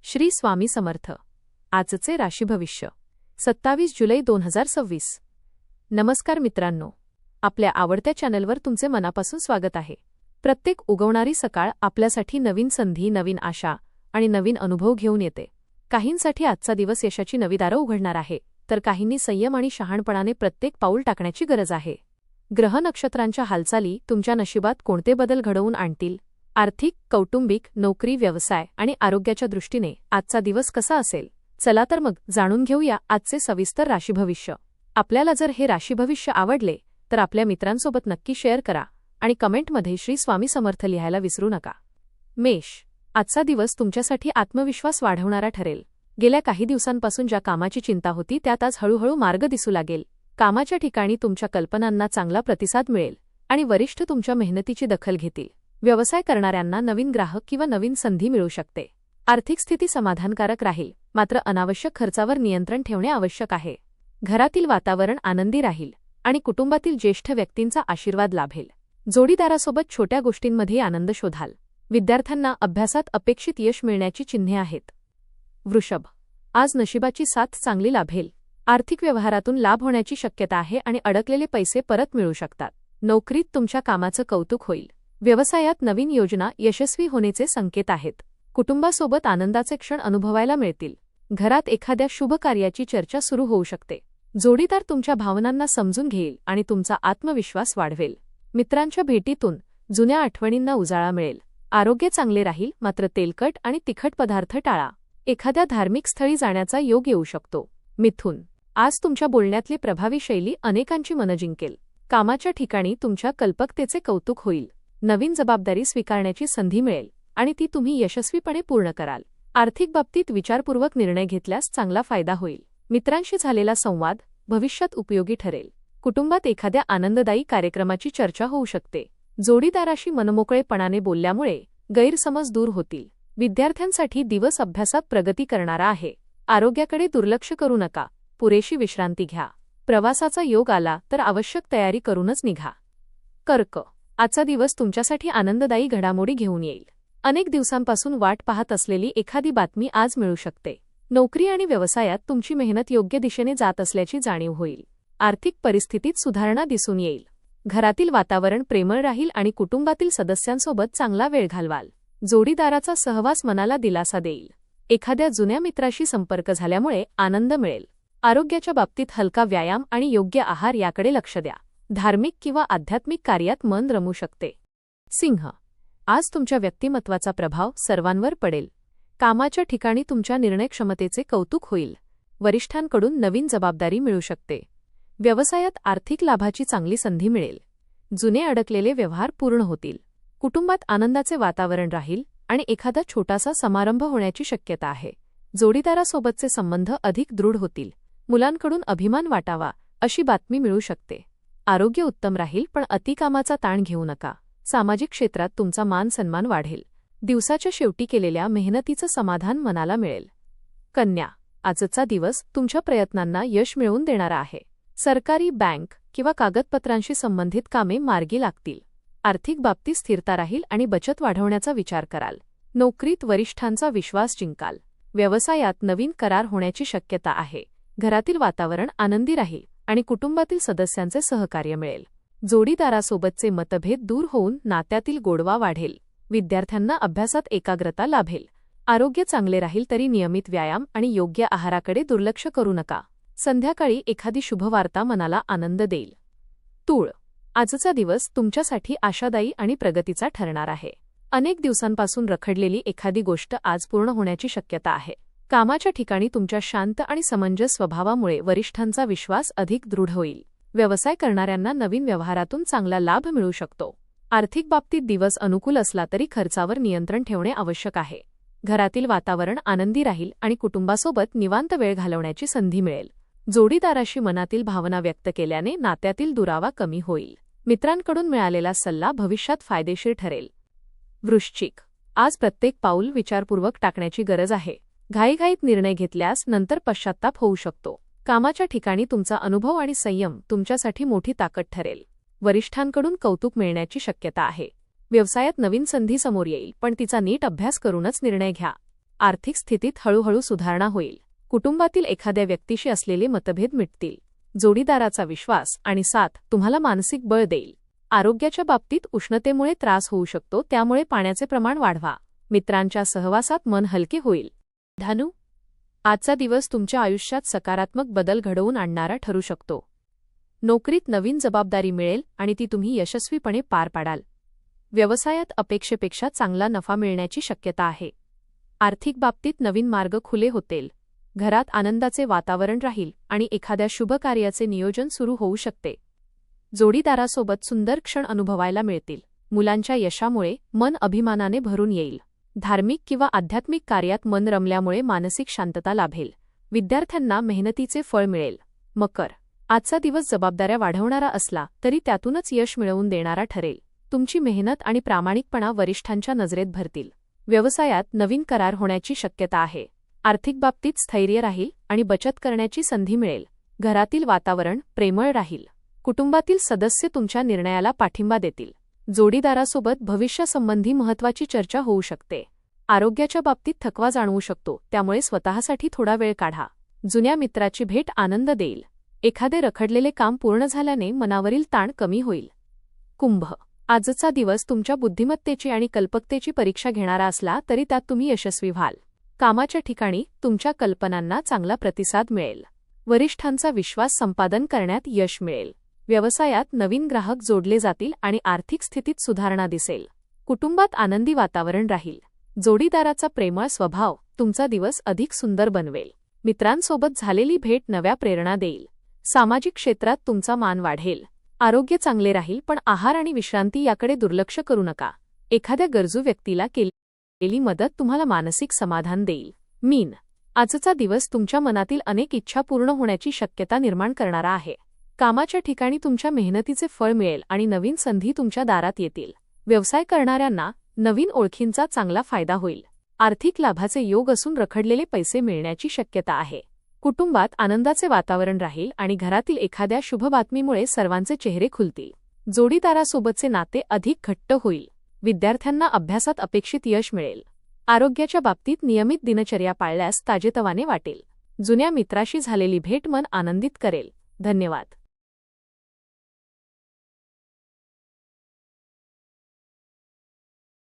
श्री स्वामी समर्थ. आजचे राशी भविष्य 27 जुलै 2026. नमस्कार मित्रांनो, आपल्या आवडत्या चॅनलवर तुमचे मनापासून स्वागत आहे. प्रत्येक उगवणारी सकाळ आपल्यासाठी नवीन संधी, नवीन आशा आणि नवीन अनुभव घेऊन येते. काहींसाठी आजचा दिवस यशाची नवी दारं उघडणार आहे, तर काहींनी संयम आणि शहाणपणाने प्रत्येक पाऊल टाकण्याची गरज आहे. ग्रह नक्षत्रांच्या हालचाली तुमच्या नशिबात कोणते बदल घडवून आणतील? आर्थिक, कौटुंबिक, नोकरी, व्यवसाय आणि आरोग्याच्या दृष्टीने आजचा दिवस कसा असेल? चला तर मग जाणून घेऊया आजचे सविस्तर राशी भविष्य. आपल्याला जर हे राशी भविष्य आवडले तर आपल्या मित्रांसोबत नक्की शेअर करा आणि कमेंटमध्ये श्री स्वामी समर्थ लिहायला विसरू नका. मेष. आजचा दिवस तुमच्यासाठी आत्मविश्वास वाढवणारा ठरेल. गेल्या काही दिवसांपासून ज्या कामाची चिंता होती त्यात आज हळूहळू मार्ग दिसू लागेल. कामाच्या ठिकाणी तुमच्या कल्पनांना चांगला प्रतिसाद मिळेल आणि वरिष्ठ तुमच्या मेहनतीची दखल घेतील. व्यवसाय करणाऱ्यांना नवीन ग्राहक किंवा नवीन संधी मिळू शकते. आर्थिक स्थिती समाधानकारक राहील, मात्र अनावश्यक खर्चावर नियंत्रण ठेवणे आवश्यक आहे. घरातील वातावरण आनंदी राहील आणि कुटुंबातील ज्येष्ठ व्यक्तींचा आशीर्वाद लाभेल. जोडीदारासोबत छोट्या गोष्टींमध्ये आनंद शोधाल. विद्यार्थ्यांना अभ्यासात अपेक्षित यश मिळण्याची चिन्हे आहेत. वृषभ. आज नशिबाची साथ चांगली लाभेल. आर्थिक व्यवहारातून लाभ होण्याची शक्यता आहे आणि अडकलेले पैसे परत मिळू शकतात. नोकरीत तुमच्या कामाचं कौतुक होईल. व्यवसायात नवीन योजना यशस्वी होण्याचे संकेत आहेत. कुटुंबासोबत आनंदाचे क्षण अनुभवायला मिळतील. घरात एखाद्या शुभ कार्याची चर्चा सुरू होऊ शकते. जोडीदार तुमच्या भावनांना समजून घेईल आणि तुमचा आत्मविश्वास वाढवेल. मित्रांच्या भेटीतून जुन्या आठवणींना उजाळा मिळेल. आरोग्य चांगले राहील, मात्र तेलकट आणि तिखट पदार्थ टाळा. एखाद्या धार्मिक स्थळी जाण्याचा योग येऊ शकतो. मिथुन. आज तुमच्या बोलण्यातली प्रभावी शैली अनेकांची मनं जिंकेल. कामाच्या ठिकाणी तुमच्या कल्पकतेचे कौतुक होईल. नवीन जबाबदारी स्वीकारण्याची संधी मिळेल आणि ती तुम्ही यशस्वीपणे पूर्ण कराल. आर्थिक बाबतीत विचारपूर्वक निर्णय घेतल्यास चांगला फायदा होईल. मित्रांशी झालेला संवाद भविष्यात उपयोगी ठरेल. कुटुंबात एखाद्या आनंददायी कार्यक्रमाची चर्चा होऊ शकते. जोडीदाराशी मनमोकळेपणाने बोलल्यामुळे गैरसमज दूर होतील. विद्यार्थ्यांसाठी दिवस अभ्यासात प्रगती करणारा आहे. आरोग्याकडे दुर्लक्ष करू नका. पुरेशी विश्रांती घ्या. प्रवासाचा योग आला तर आवश्यक तयारी करूनच निघा. कर्क. आजचा दिवस तुमच्यासाठी आनंददायी घडामोडी घेऊन येईल. अनेक दिवसांपासून वाट पाहत असलेली एखादी बातमी आज मिळू शकते. नोकरी आणि व्यवसायात तुमची मेहनत योग्य दिशेने जात असल्याची जाणीव होईल. आर्थिक परिस्थितीत सुधारणा दिसून येईल. घरातील वातावरण प्रेमळ राहील आणि कुटुंबातील सदस्यांसोबत चांगला वेळ घालवाल. जोडीदाराचा सहवास मनाला दिलासा देईल. एखाद्या जुन्या मित्राशी संपर्क झाल्यामुळे आनंद मिळेल. आरोग्याच्या बाबतीत हलका व्यायाम आणि योग्य आहार याकडे लक्ष द्या. धार्मिक किंवा आध्यात्मिक कार्यात मन रमू शकते. सिंह. आज तुमच्या व्यक्तिमत्वाचा प्रभाव सर्वांवर पडेल. कामाच्या ठिकाणी तुमच्या निर्णय क्षमतेचे कौतुक होईल. वरिष्ठांकडून नवीन जबाबदारी मिळू शकते. व्यवसायात आर्थिक लाभाची चांगली संधी मिळेल. जुने अडकलेले व्यवहार पूर्ण होतील. कुटुंबात आनंदाचे वातावरण राहील आणि एखादा छोटासा समारंभ होण्याची शक्यता आहे. जोडीदारासोबतचे संबंध अधिक दृढ होतील. मुलांकडून अभिमान वाटावा अशी बातमी मिळू शकते. आरोग्य उत्तम राहील, पण अतिकामाचा ताण घेऊ नका. सामाजिक क्षेत्रात तुमचा मान सन्मान वाढेल. दिवसाच्या शेवटी केलेल्या मेहनतीचं समाधान मनाला मिळेल. कन्या. आजचा दिवस तुमच्या प्रयत्नांना यश मिळवून देणारा आहे. सरकारी, बँक किंवा कागदपत्रांशी संबंधित कामे मार्गी लागतील. आर्थिक बाबतीत स्थिरता राहील आणि बचत वाढवण्याचा विचार कराल. नोकरीत वरिष्ठांचा विश्वास जिंकाल. व्यवसायात नवीन करार होण्याची शक्यता आहे. घरातील वातावरण आनंदी राहील आणि कुटुंबातील सदस्यांचे सहकार्य मिळेल. जोडीदारासोबतचे मतभेद दूर होऊन नात्यातील गोडवा वाढेल. विद्यार्थ्यांना अभ्यासात एकाग्रता लाभेल. आरोग्य चांगले राहील, तरी नियमित व्यायाम आणि योग्य आहाराकडे दुर्लक्ष करू नका. संध्याकाळी एखादी शुभवार्ता मनाला आनंद देईल. तूळ. आजचा दिवस तुमच्यासाठी आशादायी आणि प्रगतीचा ठरणार आहे. अनेक दिवसांपासून रखडलेली एखादी गोष्ट आज पूर्ण होण्याची शक्यता आहे. कामाच्या ठिकाणी तुमच्या शांत आणि समंजस स्वभावामुळे वरिष्ठांचा विश्वास अधिक दृढ होईल. व्यवसाय करणाऱ्यांना नवीन व्यवहारातून चांगला लाभ मिळू शकतो. आर्थिक बाबतीत दिवस अनुकूल असला तरी खर्चावर नियंत्रण ठेवणे आवश्यक आहे. घरातील वातावरण आनंदी राहील आणि कुटुंबासोबत निवांत वेळ घालवण्याची संधी मिळेल. जोडीदाराशी मनातील भावना व्यक्त केल्याने नात्यातील दुरावा कमी होईल. मित्रांकडून मिळालेला सल्ला भविष्यात फायदेशीर ठरेल. वृश्चिक. आज प्रत्येक पाऊल विचारपूर्वक टाकण्याची गरज आहे. घाईघाईत निर्णय घेतल्यास नंतर पश्चात्ताप होऊ शकतो. कामाच्या ठिकाणी तुमचा अनुभव आणि संयम तुमच्यासाठी मोठी ताकद ठरेल. वरिष्ठांकडून कौतुक मिळण्याची शक्यता आहे. व्यवसायात नवीन संधी समोर येईल, पण तिचा नीट अभ्यास करूनच निर्णय घ्या. आर्थिक स्थितीत हळूहळू सुधारणा होईल. कुटुंबातील एखाद्या व्यक्तीशी असलेले मतभेद मिटतील. जोडीदाराचा विश्वास आणि साथ तुम्हाला मानसिक बळ देईल. आरोग्याच्या बाबतीत उष्णतेमुळे त्रास होऊ शकतो, त्यामुळे पाण्याचे प्रमाण वाढवा. मित्रांच्या सहवासात मन हलके होईल. धनु, आजचा दिवस तुमच्या आयुष्यात सकारात्मक बदल घडवून आणणारा ठरू शकतो. नोकरीत नवीन जबाबदारी मिळेल आणि ती तुम्ही यशस्वीपणे पार पाडाल. व्यवसायात अपेक्षेपेक्षा चांगला नफा मिळण्याची शक्यता आहे. आर्थिक बाबतीत नवीन मार्ग खुले होतील. घरात आनंदाचे वातावरण राहील आणि एखाद्या शुभ कार्याचे नियोजन सुरू होऊ शकते. जोडीदारासोबत सुंदर क्षण अनुभवायला मिळतील. मुलांच्या यशामुळे मन अभिमानाने भरून येईल. धार्मिक किंवा आध्यात्मिक कार्यात मन रमल्यामुळे मानसिक शांतता लाभेल. विद्यार्थ्यांना मेहनतीचे फळ मिळेल. मकर, आजचा दिवस जबाबदाऱ्या वाढवणारा असला तरी त्यातूनच यश मिळवून देणारा ठरेल. तुमची मेहनत आणि प्रामाणिकपणा वरिष्ठांच्या नजरेत भरतील. व्यवसायात नवीन करार होण्याची शक्यता आहे. आर्थिक बाबतीत स्थैर्य राहील आणि बचत करण्याची संधी मिळेल. घरातील वातावरण प्रेमळ राहील. कुटुंबातील सदस्य तुमच्या निर्णयाला पाठिंबा देतील. जोडीदारासोबत भविष्यासंबंधी महत्त्वाची चर्चा होऊ शकते. आरोग्याच्या बाबतीत थकवा जाणवू शकतो, त्यामुळे स्वतःसाठी थोडा वेळ काढा. जुन्या मित्राची भेट आनंद देईल. एखादे रखडलेले काम पूर्ण झाल्याने मनावरील ताण कमी होईल. कुंभ, आजचा दिवस तुमच्या बुद्धिमत्तेची आणि कल्पकतेची परीक्षा घेणारा असला तरी त्यात तुम्ही यशस्वी व्हाल. कामाच्या ठिकाणी तुमच्या कल्पनांना चांगला प्रतिसाद मिळेल. वरिष्ठांचा विश्वास संपादन करण्यात यश मिळेल. व्यवसायात नवीन ग्राहक जोडले जातील आणि आर्थिक स्थितीत सुधारणा दिसेल. कुटुंबात आनंदी वातावरण राहील. जोडीदाराचा प्रेमळ स्वभाव तुमचा दिवस अधिक सुंदर बनवेल. मित्रांसोबत झालेली भेट नव्या प्रेरणा देईल. सामाजिक क्षेत्रात तुमचा मान वाढेल. आरोग्य चांगले राहील, पण आहार आणि विश्रांती याकडे दुर्लक्ष करू नका. एखाद्या गरजू व्यक्तीला केलेली मदत तुम्हाला मानसिक समाधान देईल. मीन, आजचा दिवस तुमच्या मनातील अनेक इच्छा पूर्ण होण्याची शक्यता निर्माण करणारा आहे. कामाच्या ठिकाणी तुमच्या मेहनतीचे फळ मिळेल आणि नवीन संधी तुमच्या दारात येतील. व्यवसाय करणाऱ्यांना नवीन ओळखींचा चांगला फायदा होईल. आर्थिक लाभाचे योग असून रखडलेले पैसे मिळण्याची शक्यता आहे. कुटुंबात आनंदाचे वातावरण राहील आणि घरातील एखाद्या शुभ बातमीमुळे सर्वांचे चेहरे खुलतील. जोडीदारासोबतचे नाते अधिक घट्ट होईल. विद्यार्थ्यांना अभ्यासात अपेक्षित यश मिळेल. आरोग्याच्या बाबतीत नियमित दिनचर्या पाळल्यास ताजेतवाने वाटेल. जुन्या मित्राशी झालेली भेट मन आनंदित करेल. धन्यवाद.